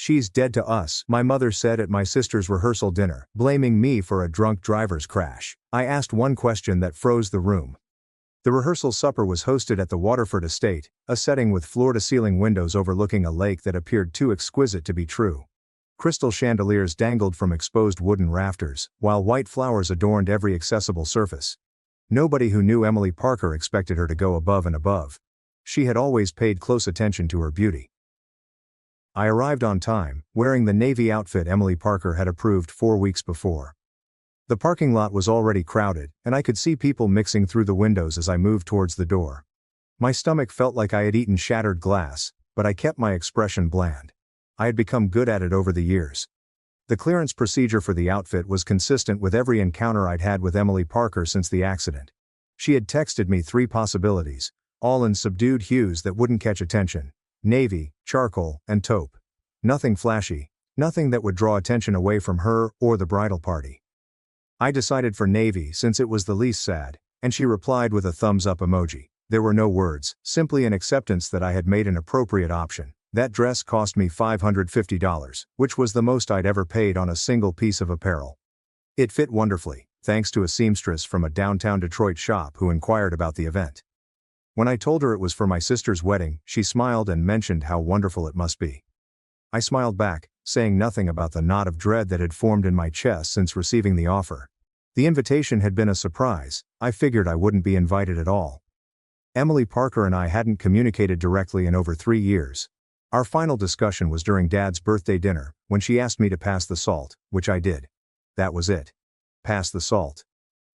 "She's dead to us," my mother said at my sister's rehearsal dinner, blaming me for a drunk driver's crash. I asked one question that froze the room. The rehearsal supper was hosted at the Waterford estate, a setting with floor-to-ceiling windows overlooking a lake that appeared too exquisite to be true. Crystal chandeliers dangled from exposed wooden rafters, while white flowers adorned every accessible surface. Nobody who knew Emily Parker expected her to go above and above. She had always paid close attention to her beauty. I arrived on time, wearing the navy outfit Emily Parker had approved 4 weeks before. The parking lot was already crowded, and I could see people mixing through the windows as I moved towards the door. My stomach felt like I had eaten shattered glass, but I kept my expression bland. I had become good at it over the years. The clearance procedure for the outfit was consistent with every encounter I'd had with Emily Parker since the accident. She had texted me 3 possibilities, all in subdued hues that wouldn't catch attention: navy, charcoal, and taupe. Nothing flashy, nothing that would draw attention away from her or the bridal party. I decided for navy since it was the least sad, and she replied with a thumbs-up emoji. There were no words, simply an acceptance that I had made an appropriate option. That dress cost me $550, which was the most I'd ever paid on a single piece of apparel. It fit wonderfully, thanks to a seamstress from a downtown Detroit shop who inquired about the event. When I told her it was for my sister's wedding, she smiled and mentioned how wonderful it must be. I smiled back, saying nothing about the knot of dread that had formed in my chest since receiving the offer. The invitation had been a surprise. I figured I wouldn't be invited at all. Emily Parker and I hadn't communicated directly in over 3 years. Our final discussion was during Dad's birthday dinner, when she asked me to pass the salt, which I did. That was it. Pass the salt.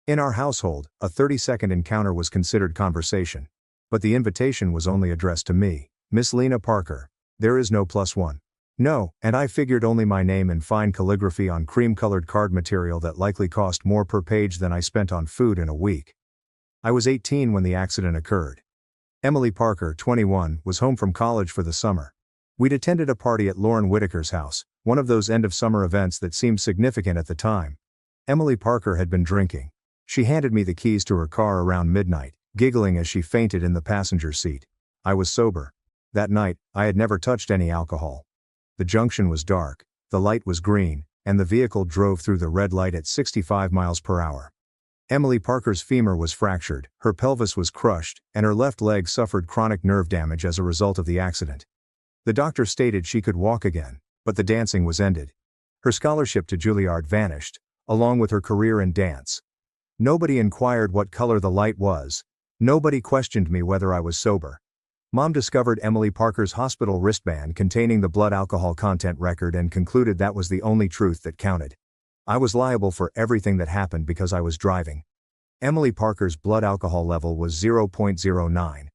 In our household, a 30-second encounter was considered conversation. But the invitation was only addressed to me, Miss Lena Parker. There is no +1. No, and I figured only my name in fine calligraphy on cream-colored card material that likely cost more per page than I spent on food in a week. I was 18 when the accident occurred. Emily Parker, 21, was home from college for the summer. We'd attended a party at Lauren Whitaker's house, one of those end-of-summer events that seemed significant at the time. Emily Parker had been drinking. She handed me the keys to her car around midnight, giggling as she fainted in the passenger seat. I was sober. That night, I had never touched any alcohol. The junction was dark, the light was green, and the vehicle drove through the red light at 65 miles per hour. Emily Parker's femur was fractured, her pelvis was crushed, and her left leg suffered chronic nerve damage as a result of the accident. The doctor stated she could walk again, but the dancing was ended. Her scholarship to Juilliard vanished, along with her career in dance. Nobody inquired what color the light was. Nobody questioned me whether I was sober. Mom discovered Emily Parker's hospital wristband containing the blood alcohol content record and concluded that was the only truth that counted. I was liable for everything that happened because I was driving. Emily Parker's blood alcohol level was 0.09.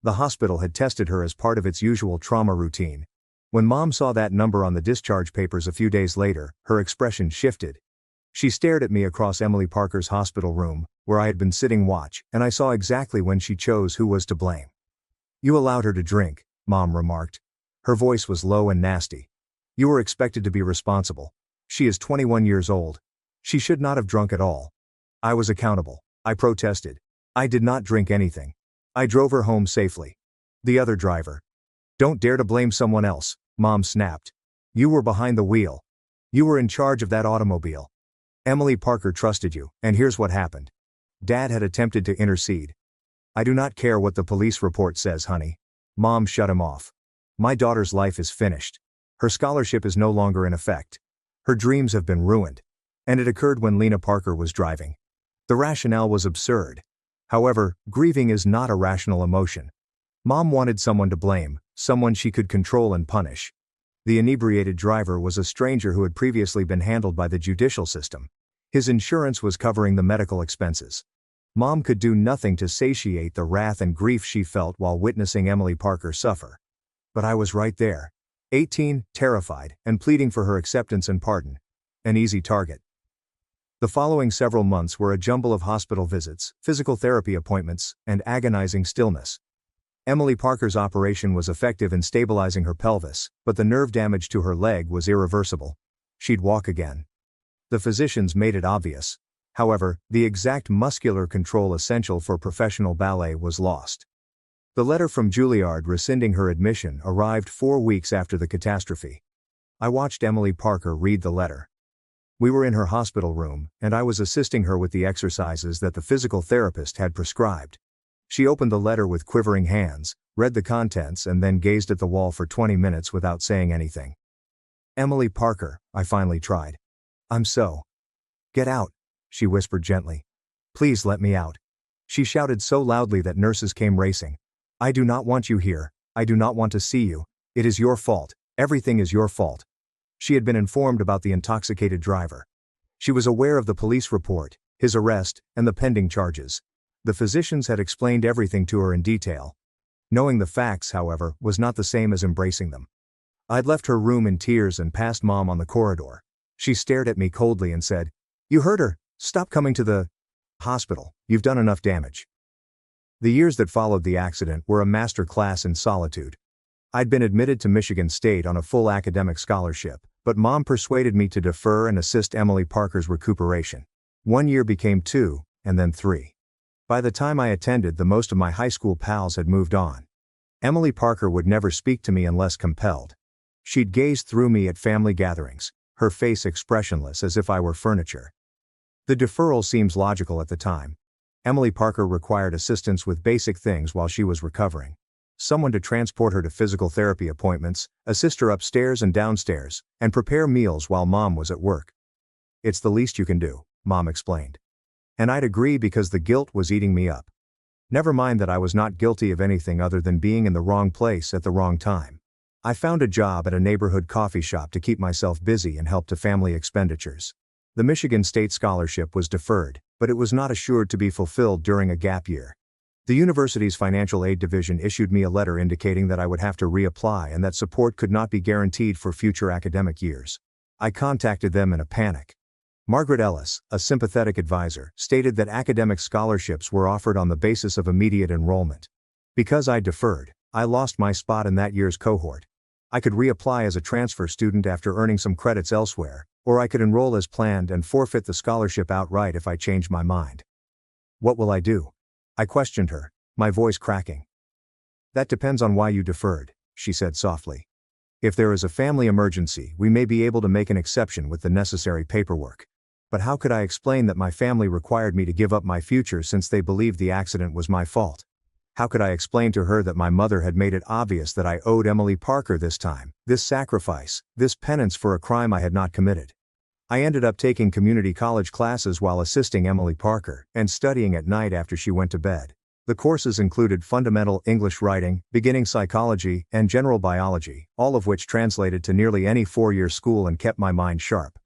The hospital had tested her as part of its usual trauma routine. When Mom saw that number on the discharge papers a few days later, her expression shifted. She stared at me across Emily Parker's hospital room, where I had been sitting watch, and I saw exactly when she chose who was to blame. "You allowed her to drink," Mom remarked. Her voice was low and nasty. "You were expected to be responsible. She is 21 years old. She should not have drunk at all." I was accountable. I protested. "I did not drink anything. I drove her home safely." The other driver. "Don't dare to blame someone else," Mom snapped. "You were behind the wheel. You were in charge of that automobile. Emily Parker trusted you, and here's what happened." Dad had attempted to intercede. "I do not care what the police report says, honey." Mom shut him off. "My daughter's life is finished. Her scholarship is no longer in effect. Her dreams have been ruined. And it occurred when Lena Parker was driving." The rationale was absurd. However, grieving is not a rational emotion. Mom wanted someone to blame, someone she could control and punish. The inebriated driver was a stranger who had previously been handled by the judicial system. His insurance was covering the medical expenses. Mom could do nothing to satiate the wrath and grief she felt while witnessing Emily Parker suffer. But I was right there. 18, terrified, and pleading for her acceptance and pardon. An easy target. The following several months were a jumble of hospital visits, physical therapy appointments, and agonizing stillness. Emily Parker's operation was effective in stabilizing her pelvis, but the nerve damage to her leg was irreversible. She'd walk again. The physicians made it obvious. However, the exact muscular control essential for professional ballet was lost. The letter from Juilliard rescinding her admission arrived 4 weeks after the catastrophe. I watched Emily Parker read the letter. We were in her hospital room, and I was assisting her with the exercises that the physical therapist had prescribed. She opened the letter with quivering hands, read the contents, and then gazed at the wall for 20 minutes without saying anything. "Emily Parker," I finally tried. "I'm so." "Get out," she whispered gently. "Please let me out." She shouted so loudly that nurses came racing. "I do not want you here. I do not want to see you. It is your fault. Everything is your fault." She had been informed about the intoxicated driver. She was aware of the police report, his arrest, and the pending charges. The physicians had explained everything to her in detail. Knowing the facts, however, was not the same as embracing them. I'd left her room in tears and passed Mom on the corridor. She stared at me coldly and said, "You heard her. Stop coming to the hospital. You've done enough damage." The years that followed the accident were a master class in solitude. I'd been admitted to Michigan State on a full academic scholarship, but Mom persuaded me to defer and assist Emily Parker's recuperation. 1 year became 2, and then 3. By the time I attended, most of my high school pals had moved on. Emily Parker would never speak to me unless compelled. She'd gaze through me at family gatherings, her face expressionless as if I were furniture. The deferral seems logical at the time. Emily Parker required assistance with basic things while she was recovering. Someone to transport her to physical therapy appointments, assist her upstairs and downstairs, and prepare meals while Mom was at work. "It's the least you can do," Mom explained. And I'd agree because the guilt was eating me up. Never mind that I was not guilty of anything other than being in the wrong place at the wrong time. I found a job at a neighborhood coffee shop to keep myself busy and help to family expenditures. The Michigan State scholarship was deferred, but it was not assured to be fulfilled during a gap year. The university's financial aid division issued me a letter indicating that I would have to reapply and that support could not be guaranteed for future academic years. I contacted them in a panic. Margaret Ellis, a sympathetic advisor, stated that academic scholarships were offered on the basis of immediate enrollment. Because I deferred, I lost my spot in that year's cohort. I could reapply as a transfer student after earning some credits elsewhere, or I could enroll as planned and forfeit the scholarship outright if I changed my mind. "What will I do?" I questioned her, my voice cracking. "That depends on why you deferred," she said softly. "If there is a family emergency, we may be able to make an exception with the necessary paperwork. But how could I explain that my family required me to give up my future since they believed the accident was my fault? How could I explain to her that my mother had made it obvious that I owed Emily Parker this time, this sacrifice, this penance for a crime I had not committed? I ended up taking community college classes while assisting Emily Parker, and studying at night after she went to bed. The courses included fundamental English writing, beginning psychology, and general biology, all of which translated to nearly any 4-year school and kept my mind sharp.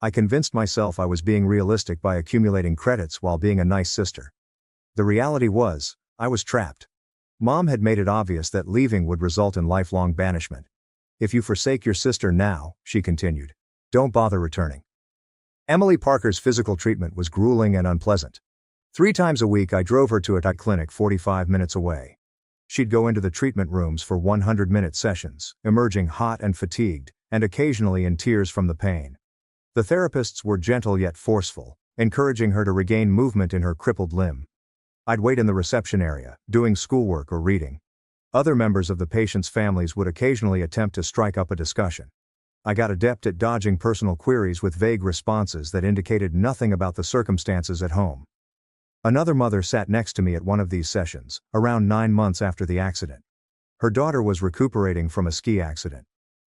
I convinced myself I was being realistic by accumulating credits while being a nice sister. The reality was, I was trapped. Mom had made it obvious that leaving would result in lifelong banishment. "If you forsake your sister now," she continued, "don't bother returning." Emily Parker's physical treatment was grueling and unpleasant. 3 times a week I drove her to a clinic 45 minutes away. She'd go into the treatment rooms for 100-minute sessions, emerging hot and fatigued, and occasionally in tears from the pain. The therapists were gentle yet forceful, encouraging her to regain movement in her crippled limb. I'd wait in the reception area, doing schoolwork or reading. Other members of the patients' families would occasionally attempt to strike up a discussion. I got adept at dodging personal queries with vague responses that indicated nothing about the circumstances at home. Another mother sat next to me at one of these sessions, around 9 months after the accident. Her daughter was recuperating from a ski accident.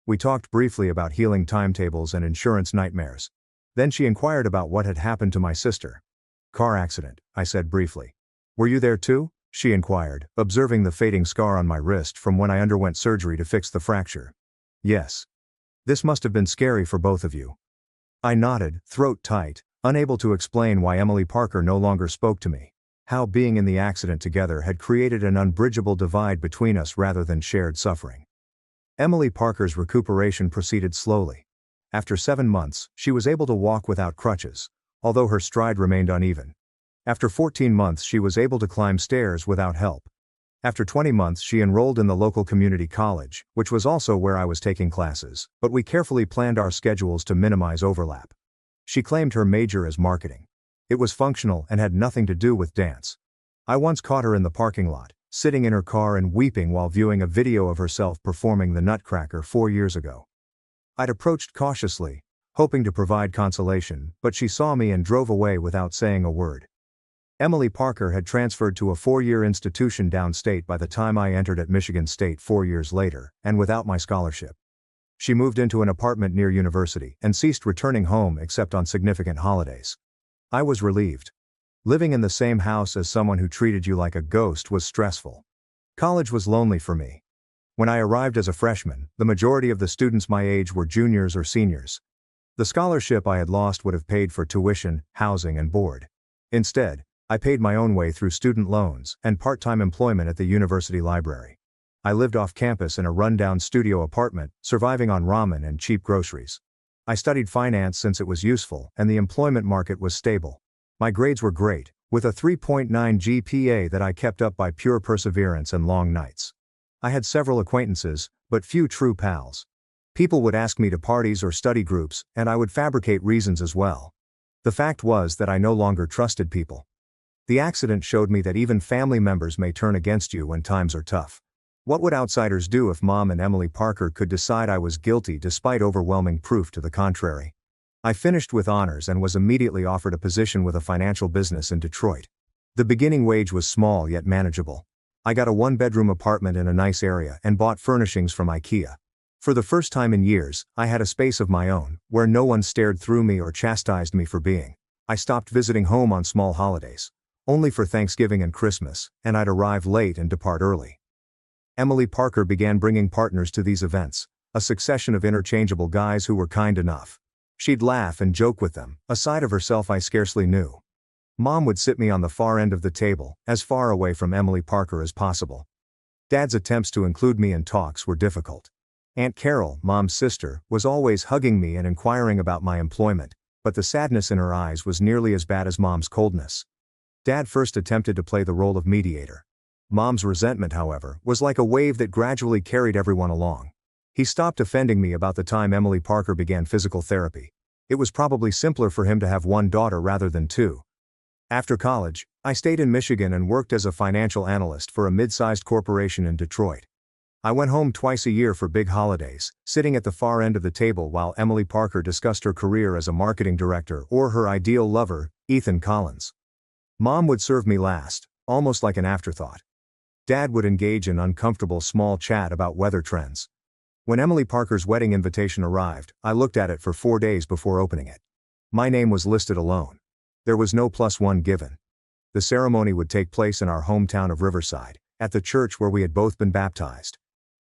We talked briefly about healing timetables and insurance nightmares. Then she inquired about what had happened to my sister. "Car accident," I said briefly. "Were you there too?" she inquired, observing the fading scar on my wrist from when I underwent surgery to fix the fracture. "Yes. This must have been scary for both of you." I nodded, throat tight, unable to explain why Emily Parker no longer spoke to me. How being in the accident together had created an unbridgeable divide between us rather than shared suffering. Emily Parker's recuperation proceeded slowly. After 7 months, she was able to walk without crutches, although her stride remained uneven. After 14 months, she was able to climb stairs without help. After 20 months, she enrolled in the local community college, which was also where I was taking classes, but we carefully planned our schedules to minimize overlap. She claimed her major as marketing. It was functional and had nothing to do with dance. I once caught her in the parking lot, sitting in her car and weeping while viewing a video of herself performing the Nutcracker 4 years ago. I'd approached cautiously, hoping to provide consolation, but she saw me and drove away without saying a word. Emily Parker had transferred to a 4-year institution downstate by the time I entered at Michigan State 4 years later, and without my scholarship. She moved into an apartment near university and ceased returning home except on significant holidays. I was relieved. Living in the same house as someone who treated you like a ghost was stressful. College was lonely for me. When I arrived as a freshman, the majority of the students my age were juniors or seniors. The scholarship I had lost would have paid for tuition, housing, and board. Instead, I paid my own way through student loans and part-time employment at the university library. I lived off campus in a rundown studio apartment, surviving on ramen and cheap groceries. I studied finance since it was useful and the employment market was stable. My grades were great, with a 3.9 GPA that I kept up by pure perseverance and long nights. I had several acquaintances, but few true pals. People would ask me to parties or study groups, and I would fabricate reasons as well. The fact was that I no longer trusted people. The accident showed me that even family members may turn against you when times are tough. What would outsiders do if Mom and Emily Parker could decide I was guilty despite overwhelming proof to the contrary? I finished with honors and was immediately offered a position with a financial business in Detroit. The beginning wage was small yet manageable. I got a 1-bedroom apartment in a nice area and bought furnishings from IKEA. For the first time in years, I had a space of my own, where no one stared through me or chastised me for being. I stopped visiting home on small holidays. Only for Thanksgiving and Christmas, and I'd arrive late and depart early. Emily Parker began bringing partners to these events, a succession of interchangeable guys who were kind enough. She'd laugh and joke with them, a side of herself I scarcely knew. Mom would sit me on the far end of the table, as far away from Emily Parker as possible. Dad's attempts to include me in talks were difficult. Aunt Carol, Mom's sister, was always hugging me and inquiring about my employment, but the sadness in her eyes was nearly as bad as Mom's coldness. Dad first attempted to play the role of mediator. Mom's resentment, however, was like a wave that gradually carried everyone along. He stopped offending me about the time Emily Parker began physical therapy. It was probably simpler for him to have one daughter rather than two. After college, I stayed in Michigan and worked as a financial analyst for a mid-sized corporation in Detroit. I went home twice a year for big holidays, sitting at the far end of the table while Emily Parker discussed her career as a marketing director or her ideal lover, Ethan Collins. Mom would serve me last, almost like an afterthought. Dad would engage in uncomfortable small chat about weather trends. When Emily Parker's wedding invitation arrived, I looked at it for 4 days before opening it. My name was listed alone. There was no +1 given. The ceremony would take place in our hometown of Riverside, at the church where we had both been baptized.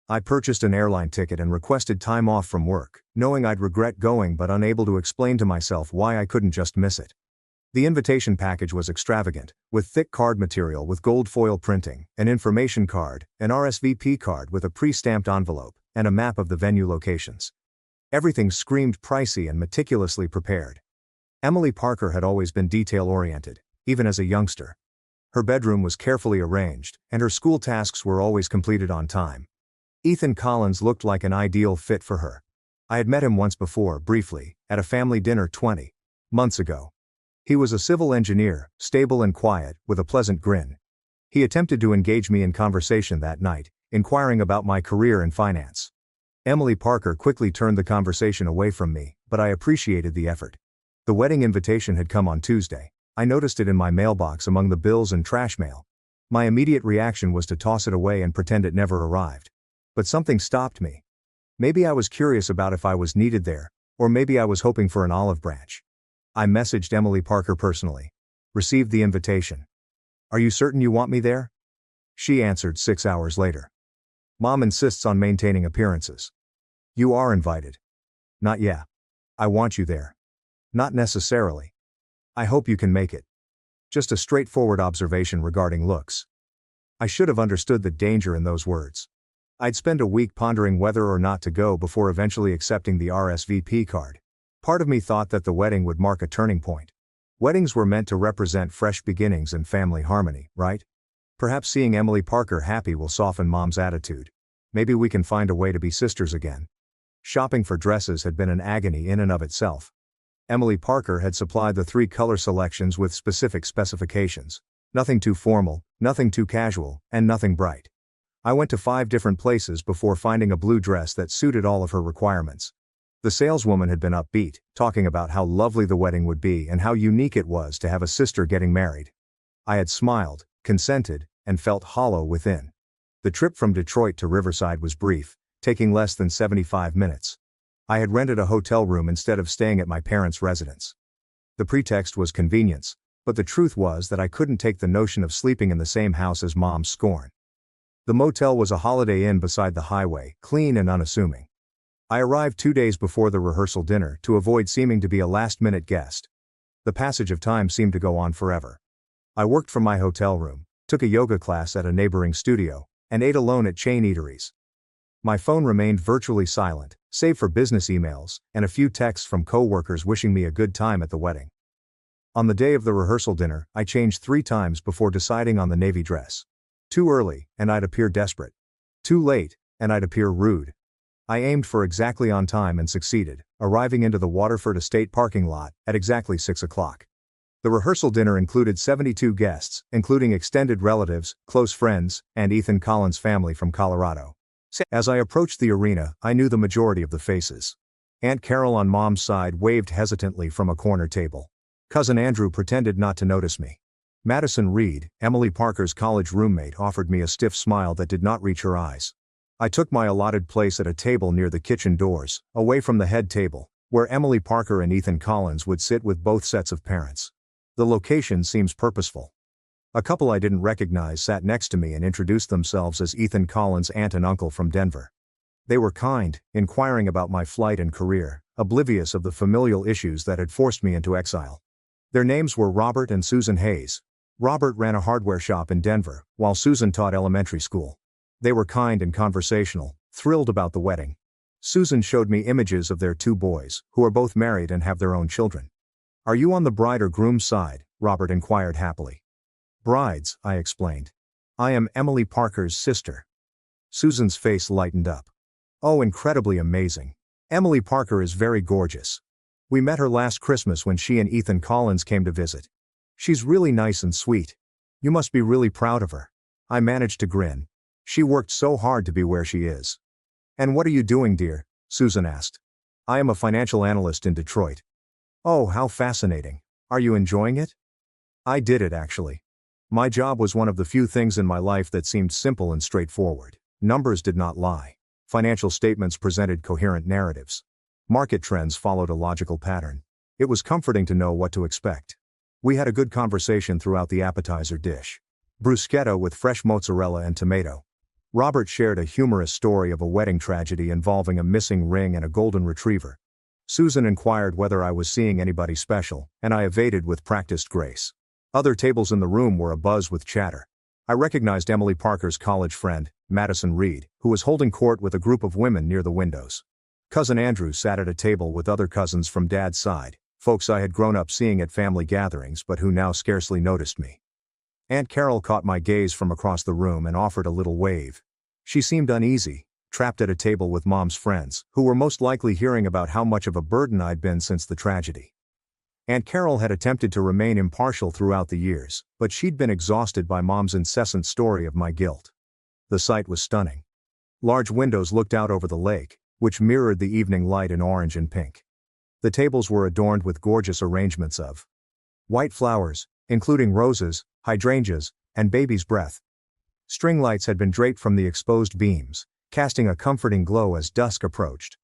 I purchased an airline ticket and requested time off from work, knowing I'd regret going but unable to explain to myself why I couldn't just miss it. The invitation package was extravagant, with thick card material with gold foil printing, an information card, an RSVP card with a pre-stamped envelope, and a map of the venue locations. Everything screamed pricey and meticulously prepared. Emily Parker had always been detail-oriented, even as a youngster. Her bedroom was carefully arranged, and her school tasks were always completed on time. Ethan Collins looked like an ideal fit for her. I had met him once before, briefly, at a family dinner 20 months ago. He was a civil engineer, stable and quiet, with a pleasant grin. He attempted to engage me in conversation that night, inquiring about my career in finance. Emily Parker quickly turned the conversation away from me, but I appreciated the effort. The wedding invitation had come on Tuesday. I noticed it in my mailbox among the bills and trash mail. My immediate reaction was to toss it away and pretend it never arrived. But something stopped me. Maybe I was curious about if I was needed there, or maybe I was hoping for an olive branch. I messaged Emily Parker personally. Received the invitation. Are you certain you want me there? She answered 6 hours later. Mom insists on maintaining appearances. You are invited. Not yet. I want you there. Not necessarily. I hope you can make it. Just a straightforward observation regarding looks. I should have understood the danger in those words. I'd spend a week pondering whether or not to go before eventually accepting the RSVP card. Part of me thought that the wedding would mark a turning point. Weddings were meant to represent fresh beginnings and family harmony, right? Perhaps seeing Emily Parker happy will soften Mom's attitude. Maybe we can find a way to be sisters again. Shopping for dresses had been an agony in and of itself. Emily Parker had supplied the 3 color selections with specific specifications. Nothing too formal, nothing too casual, and nothing bright. I went to 5 different places before finding a blue dress that suited all of her requirements. The saleswoman had been upbeat, talking about how lovely the wedding would be and how unique it was to have a sister getting married. I had smiled, consented, and felt hollow within. The trip from Detroit to Riverside was brief, taking less than 75 minutes. I had rented a hotel room instead of staying at my parents' residence. The pretext was convenience, but the truth was that I couldn't take the notion of sleeping in the same house as Mom's scorn. The motel was a Holiday Inn beside the highway, clean and unassuming. I arrived 2 days before the rehearsal dinner to avoid seeming to be a last-minute guest. The passage of time seemed to go on forever. I worked from my hotel room, took a yoga class at a neighboring studio, and ate alone at chain eateries. My phone remained virtually silent, save for business emails and a few texts from co-workers wishing me a good time at the wedding. On the day of the rehearsal dinner, I changed 3 times before deciding on the navy dress. Too early, and I'd appear desperate. Too late, and I'd appear rude. I aimed for exactly on time and succeeded, arriving into the Waterford Estate parking lot at exactly 6 o'clock. The rehearsal dinner included 72 guests, including extended relatives, close friends, and Ethan Collins' family from Colorado. As I approached the arena, I knew the majority of the faces. Aunt Carol on Mom's side waved hesitantly from a corner table. Cousin Andrew pretended not to notice me. Madison Reed, Emily Parker's college roommate, offered me a stiff smile that did not reach her eyes. I took my allotted place at a table near the kitchen doors, away from the head table, where Emily Parker and Ethan Collins would sit with both sets of parents. The location seems purposeful. A couple I didn't recognize sat next to me and introduced themselves as Ethan Collins' aunt and uncle from Denver. They were kind, inquiring about my flight and career, oblivious of the familial issues that had forced me into exile. Their names were Robert and Susan Hayes. Robert ran a hardware shop in Denver, while Susan taught elementary school. They were kind and conversational, thrilled about the wedding. Susan showed me images of their 2 boys, who are both married and have their own children. "Are you on the bride or groom's side?" Robert inquired happily. "Brides," I explained. "I am Emily Parker's sister." Susan's face lightened up. "Oh, incredibly amazing. Emily Parker is very gorgeous. We met her last Christmas when she and Ethan Collins came to visit. She's really nice and sweet. You must be really proud of her." I managed to grin. She worked so hard to be where she is. "And what are you doing, dear?" Susan asked. "I am a financial analyst in Detroit." "Oh, how fascinating. Are you enjoying it?" I did it, actually. My job was one of the few things in my life that seemed simple and straightforward. Numbers did not lie. Financial statements presented coherent narratives. Market trends followed a logical pattern. It was comforting to know what to expect. We had a good conversation throughout the appetizer dish. Bruschetta with fresh mozzarella and tomato. Robert shared a humorous story of a wedding tragedy involving a missing ring and a golden retriever. Susan inquired whether I was seeing anybody special, and I evaded with practiced grace. Other tables in the room were abuzz with chatter. I recognized Emily Parker's college friend, Madison Reed, who was holding court with a group of women near the windows. Cousin Andrew sat at a table with other cousins from Dad's side, folks I had grown up seeing at family gatherings but who now scarcely noticed me. Aunt Carol caught my gaze from across the room and offered a little wave. She seemed uneasy, trapped at a table with Mom's friends, who were most likely hearing about how much of a burden I'd been since the tragedy. Aunt Carol had attempted to remain impartial throughout the years, but she'd been exhausted by Mom's incessant story of my guilt. The sight was stunning. Large windows looked out over the lake, which mirrored the evening light in orange and pink. The tables were adorned with gorgeous arrangements of white flowers, including roses, hydrangeas, and baby's breath. String lights had been draped from the exposed beams, casting a comforting glow as dusk approached.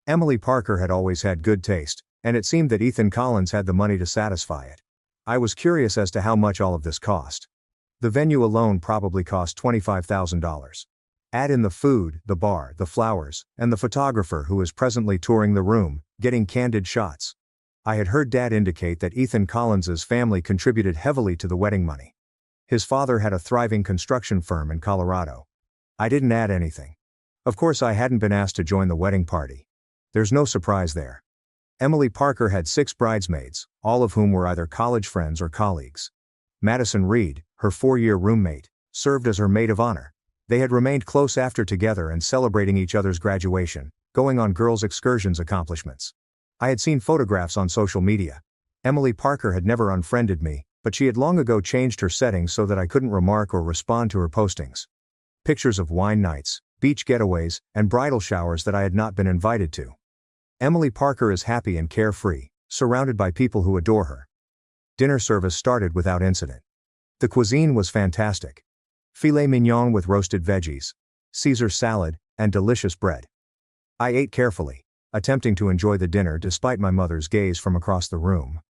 Emily Parker had always had good taste, and it seemed that Ethan Collins had the money to satisfy it. I was curious as to how much all of this cost. The venue alone probably cost $25,000. Add in the food, the bar, the flowers, and the photographer who is presently touring the room, getting candid shots. I had heard Dad indicate that Ethan Collins's family contributed heavily to the wedding money. His father had a thriving construction firm in Colorado. I didn't add anything. Of course, I hadn't been asked to join the wedding party. There's no surprise there. Emily Parker had 6 bridesmaids, all of whom were either college friends or colleagues. Madison Reed, her 4-year roommate, served as her maid of honor. They had remained close after together and celebrating each other's graduation, going on girls' excursions accomplishments. I had seen photographs on social media. Emily Parker had never unfriended me, but she had long ago changed her settings so that I couldn't remark or respond to her postings. Pictures of wine nights, beach getaways, and bridal showers that I had not been invited to. Emily Parker is happy and carefree, surrounded by people who adore her. Dinner service started without incident. The cuisine was fantastic. Filet mignon with roasted veggies, Caesar salad, and delicious bread. I ate carefully, attempting to enjoy the dinner despite my mother's gaze from across the room.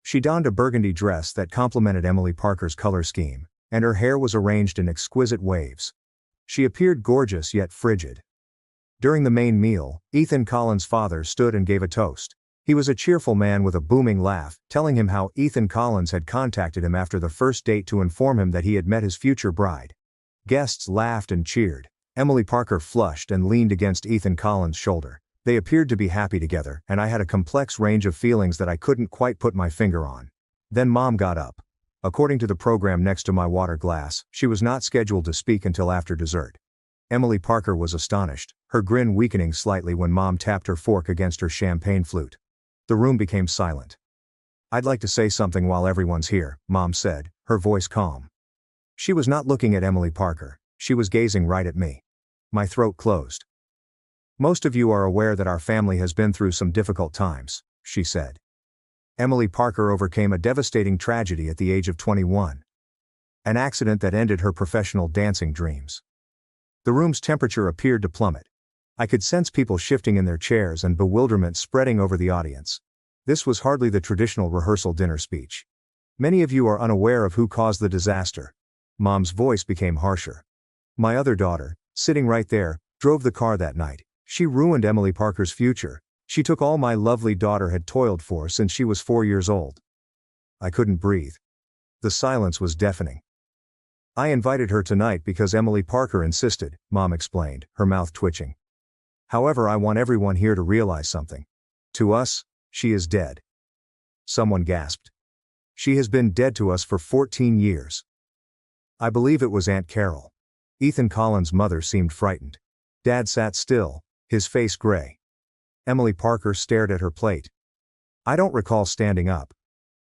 She donned a burgundy dress that complemented Emily Parker's color scheme, and her hair was arranged in exquisite waves. She appeared gorgeous yet frigid. During the main meal, Ethan Collins' father stood and gave a toast. He was a cheerful man with a booming laugh, telling him how Ethan Collins had contacted him after the first date to inform him that he had met his future bride. Guests laughed and cheered. Emily Parker flushed and leaned against Ethan Collins' shoulder. They appeared to be happy together, and I had a complex range of feelings that I couldn't quite put my finger on. Then Mom got up. According to the program next to my water glass, she was not scheduled to speak until after dessert. Emily Parker was astonished, her grin weakening slightly when Mom tapped her fork against her champagne flute. The room became silent. "I'd like to say something while everyone's here," Mom said, her voice calm. She was not looking at Emily Parker, she was gazing right at me. My throat closed. "Most of you are aware that our family has been through some difficult times," she said. Emily Parker overcame a devastating tragedy at the age of 21. An accident that ended her professional dancing dreams. The room's temperature appeared to plummet. I could sense people shifting in their chairs and bewilderment spreading over the audience. This was hardly the traditional rehearsal dinner speech. "Many of you are unaware of who caused the disaster." Mom's voice became harsher. "My other daughter, sitting right there, drove the car that night. She ruined Emily Parker's future. She took all my lovely daughter had toiled for since she was 4 years old." I couldn't breathe. The silence was deafening. "I invited her tonight because Emily Parker insisted," Mom explained, her mouth twitching. "However, I want everyone here to realize something. To us, she is dead." Someone gasped. "She has been dead to us for 14 years. I believe it was Aunt Carol." Ethan Collins' mother seemed frightened. Dad sat still, his face gray. Emily Parker stared at her plate. "I don't recall standing up.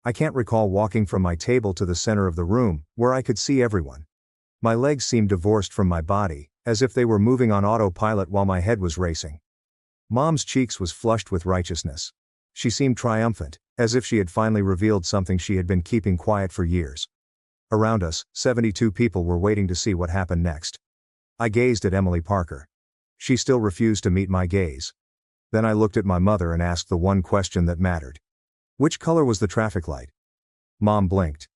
I can't recall walking from my table to the center of the room, where I could see everyone. My legs seemed divorced from my body, as if they were moving on autopilot while my head was racing." Mom's cheeks was flushed with righteousness. She seemed triumphant, as if she had finally revealed something she had been keeping quiet for years. Around us, 72 people were waiting to see what happened next. I gazed at Emily Parker. She still refused to meet my gaze. Then I looked at my mother and asked the one question that mattered. "Which color was the traffic light?" Mom blinked.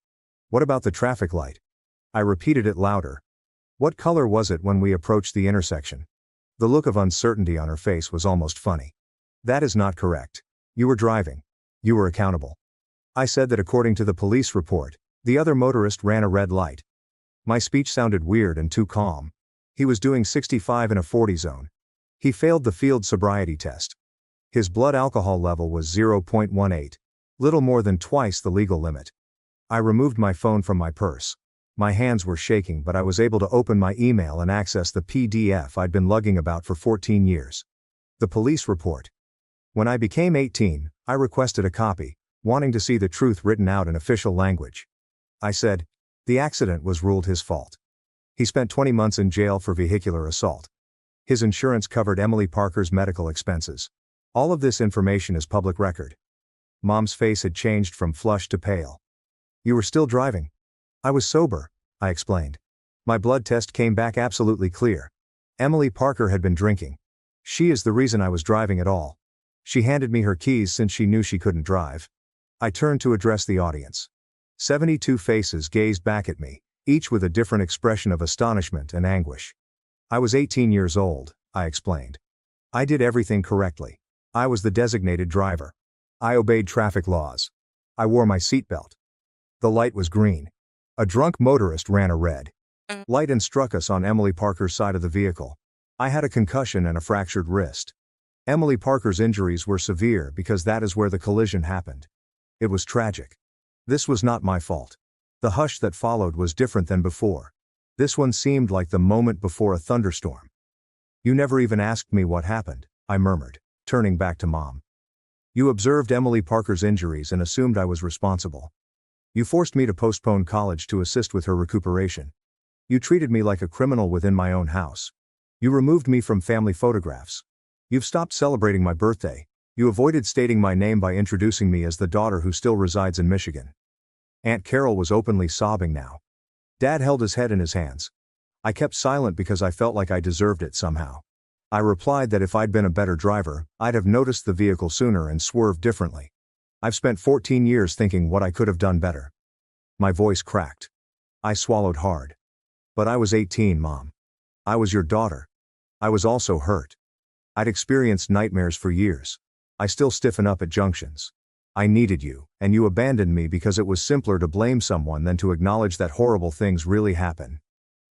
"What about the traffic light?" I repeated it louder. "What color was it when we approached the intersection?" The look of uncertainty on her face was almost funny. "That is not correct. You were driving. You were accountable." I said that according to the police report, the other motorist ran a red light. My speech sounded weird and too calm. He was doing 65 in a 40 zone. He failed the field sobriety test. His blood alcohol level was 0.18, little more than twice the legal limit. I removed my phone from my purse. My hands were shaking, but I was able to open my email and access the PDF I'd been lugging about for 14 years. The police report. When I became 18, I requested a copy, wanting to see the truth written out in official language. I said, "The accident was ruled his fault. He spent 20 months in jail for vehicular assault. His insurance covered Emily Parker's medical expenses. All of this information is public record." Mom's face had changed from flushed to pale. "You were still driving?" "I was sober," I explained. "My blood test came back absolutely clear. Emily Parker had been drinking. She is the reason I was driving at all. She handed me her keys since she knew she couldn't drive." I turned to address the audience. 72 faces gazed back at me, each with a different expression of astonishment and anguish. "I was 18 years old," I explained. "I did everything correctly. I was the designated driver. I obeyed traffic laws. I wore my seatbelt. The light was green. A drunk motorist ran a red light and struck us on Emily Parker's side of the vehicle. I had a concussion and a fractured wrist. Emily Parker's injuries were severe because that is where the collision happened. It was tragic. This was not my fault. The hush that followed was different than before. This one seemed like the moment before a thunderstorm." "You never even asked me what happened," I murmured, turning back to Mom. "You observed Emily Parker's injuries and assumed I was responsible. You forced me to postpone college to assist with her recuperation. You treated me like a criminal within my own house. You removed me from family photographs. You've stopped celebrating my birthday. You avoided stating my name by introducing me as the daughter who still resides in Michigan. Aunt Carol was openly sobbing now. Dad held his head in his hands. I kept silent because I felt like I deserved it somehow. I replied that if I'd been a better driver, I'd have noticed the vehicle sooner and swerved differently. I've spent 14 years thinking what I could have done better. My voice cracked. I swallowed hard. But I was 18, Mom. I was your daughter. I was also hurt. I'd experienced nightmares for years. I still stiffen up at junctions. I needed you, and you abandoned me because it was simpler to blame someone than to acknowledge that horrible things really happen.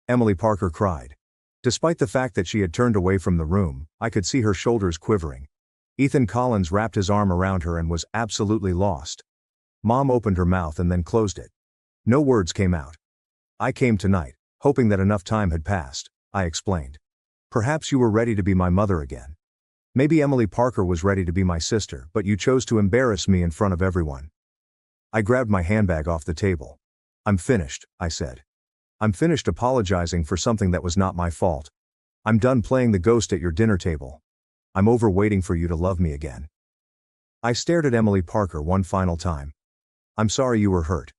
Emily Parker cried. Despite the fact that she had turned away from the room, I could see her shoulders quivering. Ethan Collins wrapped his arm around her and was absolutely lost. Mom opened her mouth and then closed it. No words came out. I came tonight, hoping that enough time had passed, I explained. Perhaps you were ready to be my mother again. Maybe Emily Parker was ready to be my sister, but you chose to embarrass me in front of everyone. I grabbed my handbag off the table. I'm finished, I said. I'm finished apologizing for something that was not my fault. I'm done playing the ghost at your dinner table. I'm over waiting for you to love me again. I stared at Emily Parker one final time. I'm sorry you were hurt.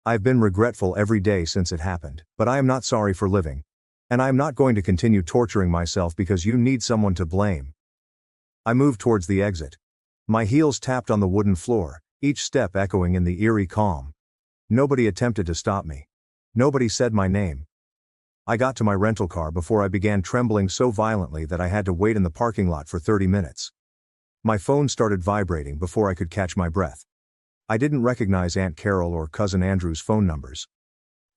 I've been regretful every day since it happened, but I am not sorry for living. And I am not going to continue torturing myself because you need someone to blame. I moved towards the exit. My heels tapped on the wooden floor, each step echoing in the eerie calm. Nobody attempted to stop me. Nobody said my name. I got to my rental car before I began trembling so violently that I had to wait in the parking lot for 30 minutes. My phone started vibrating before I could catch my breath. I didn't recognize Aunt Carol or Cousin Andrew's phone numbers.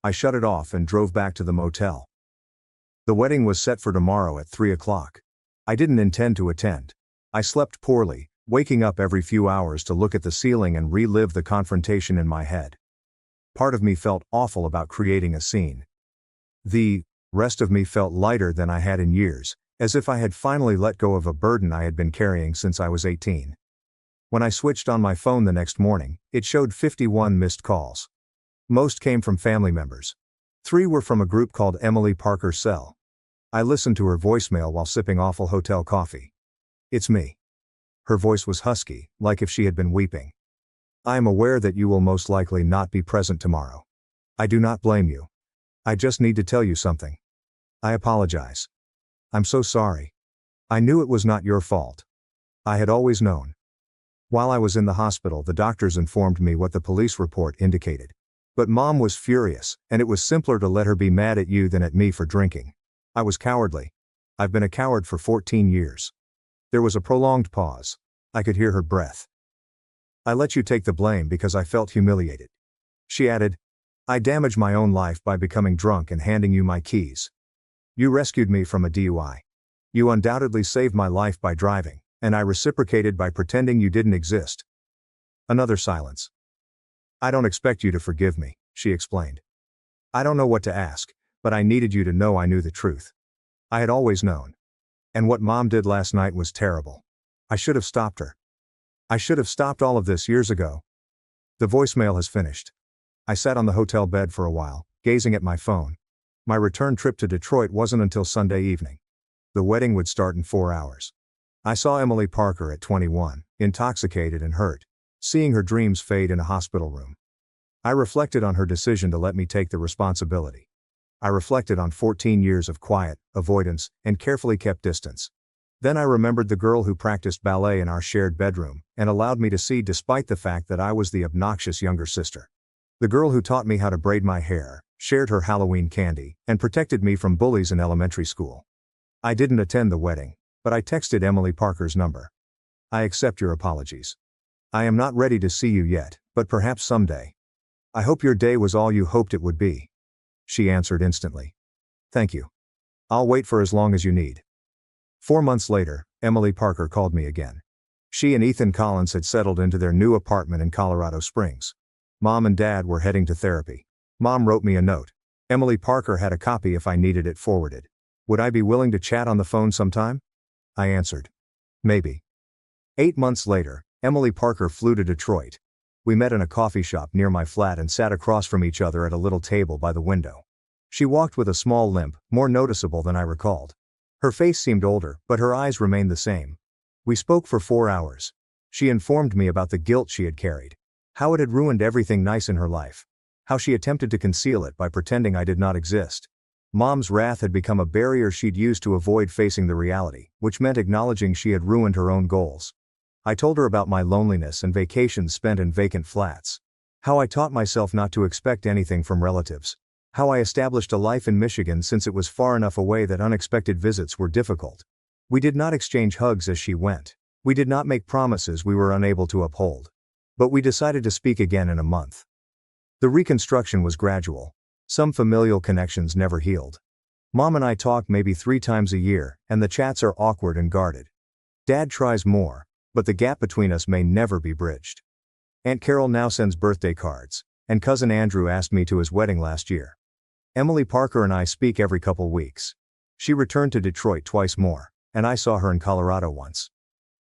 I shut it off and drove back to the motel. The wedding was set for tomorrow at 3 o'clock. I didn't intend to attend. I slept poorly, waking up every few hours to look at the ceiling and relive the confrontation in my head. Part of me felt awful about creating a scene. The rest of me felt lighter than I had in years, as if I had finally let go of a burden I had been carrying since I was 18. When I switched on my phone the next morning, it showed 51 missed calls. Most came from family members. 3 were from a group called Emily Parker Cell. I listened to her voicemail while sipping awful hotel coffee. It's me. Her voice was husky, like if she had been weeping. I am aware that you will most likely not be present tomorrow. I do not blame you. I just need to tell you something. I apologize. I'm so sorry. I knew it was not your fault. I had always known. While I was in the hospital, the doctors informed me what the police report indicated. But Mom was furious, and it was simpler to let her be mad at you than at me for drinking. I was cowardly. I've been a coward for 14 years. There was a prolonged pause. I could hear her breath. I let you take the blame because I felt humiliated. She added, I damaged my own life by becoming drunk and handing you my keys. You rescued me from a DUI. You undoubtedly saved my life by driving, and I reciprocated by pretending you didn't exist. Another silence. I don't expect you to forgive me, she explained. I don't know what to ask, but I needed you to know I knew the truth. I had always known. And what Mom did last night was terrible. I should have stopped her. I should have stopped all of this years ago. The voicemail has finished. I sat on the hotel bed for a while, gazing at my phone. My return trip to Detroit wasn't until Sunday evening. The wedding would start in 4 hours. I saw Emily Parker at 21, intoxicated and hurt, seeing her dreams fade in a hospital room. I reflected on her decision to let me take the responsibility. I reflected on 14 years of quiet, avoidance, and carefully kept distance. Then I remembered the girl who practiced ballet in our shared bedroom, and allowed me to see despite the fact that I was the obnoxious younger sister. The girl who taught me how to braid my hair, shared her Halloween candy, and protected me from bullies in elementary school. I didn't attend the wedding, but I texted Emily Parker's number. I accept your apologies. I am not ready to see you yet, but perhaps someday. I hope your day was all you hoped it would be. She answered instantly. Thank you. I'll wait for as long as you need. 4 months later, Emily Parker called me again. She and Ethan Collins had settled into their new apartment in Colorado Springs. Mom and Dad were heading to therapy. Mom wrote me a note. Emily Parker had a copy if I needed it forwarded. Would I be willing to chat on the phone sometime? I answered. Maybe. 8 months later, Emily Parker flew to Detroit. We met in a coffee shop near my flat and sat across from each other at a little table by the window. She walked with a small limp, more noticeable than I recalled. Her face seemed older, but her eyes remained the same. We spoke for 4 hours. She informed me about the guilt she had carried. How it had ruined everything nice in her life. How she attempted to conceal it by pretending I did not exist. Mom's wrath had become a barrier she'd used to avoid facing the reality, which meant acknowledging she had ruined her own goals. I told her about my loneliness and vacations spent in vacant flats. How I taught myself not to expect anything from relatives. How I established a life in Michigan since it was far enough away that unexpected visits were difficult. We did not exchange hugs as she went. We did not make promises we were unable to uphold. But we decided to speak again in a month. The reconstruction was gradual. Some familial connections never healed. Mom and I talk maybe 3 times a year, and the chats are awkward and guarded. Dad tries more, but the gap between us may never be bridged. Aunt Carol now sends birthday cards, and Cousin Andrew asked me to his wedding last year. Emily Parker and I speak every couple weeks. She returned to Detroit twice more, and I saw her in Colorado once.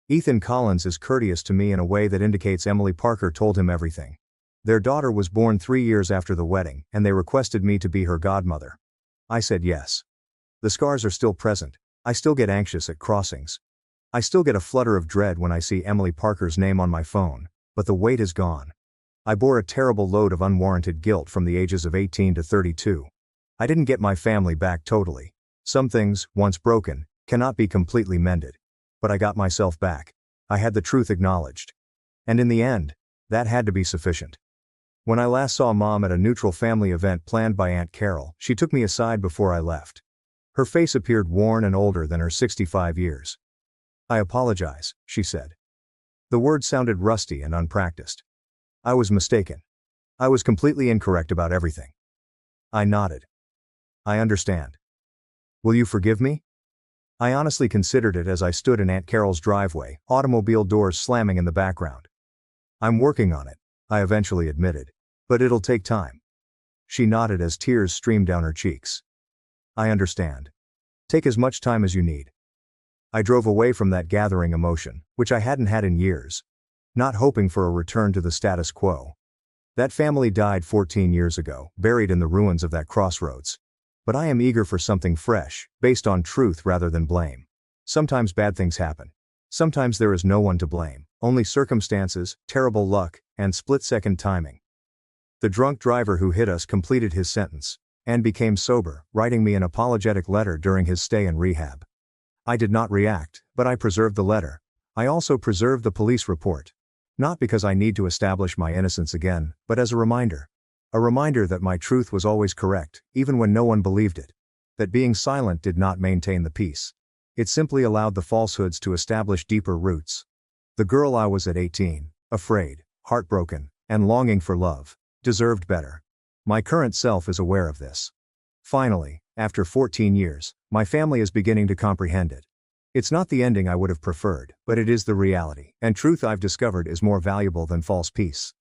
Ethan Collins is courteous to me in a way that indicates Emily Parker told him everything. Their daughter was born 3 years after the wedding, and they requested me to be her godmother. I said yes. The scars are still present. I still get anxious at crossings. I still get a flutter of dread when I see Emily Parker's name on my phone, but the weight is gone. I bore a terrible load of unwarranted guilt from the ages of 18 to 32. I didn't get my family back totally. Some things, once broken, cannot be completely mended. But I got myself back. I had the truth acknowledged. And in the end, that had to be sufficient. When I last saw Mom at a neutral family event planned by Aunt Carol, she took me aside before I left. Her face appeared worn and older than her 65 years. I apologize, she said. The words sounded rusty and unpracticed. I was mistaken. I was completely incorrect about everything. I nodded. I understand. Will you forgive me? I honestly considered it as I stood in Aunt Carol's driveway, automobile doors slamming in the background. I'm working on it, I eventually admitted. But it'll take time. She nodded as tears streamed down her cheeks. I understand. Take as much time as you need. I drove away from that gathering emotion, which I hadn't had in years. Not hoping for a return to the status quo. That family died 14 years ago, buried in the ruins of that crossroads. But I am eager for something fresh, based on truth rather than blame. Sometimes bad things happen. Sometimes there is no one to blame, only circumstances, terrible luck, and split-second timing. The drunk driver who hit us completed his sentence, and became sober, writing me an apologetic letter during his stay in rehab. I did not react, but I preserved the letter. I also preserved the police report. Not because I need to establish my innocence again, but as a reminder. A reminder that my truth was always correct, even when no one believed it. That being silent did not maintain the peace. It simply allowed the falsehoods to establish deeper roots. The girl I was at 18, afraid, heartbroken, and longing for love, deserved better. My current self is aware of this. Finally, after 14 years, my family is beginning to comprehend it. It's not the ending I would have preferred, but it is the reality, and truth I've discovered is more valuable than false peace.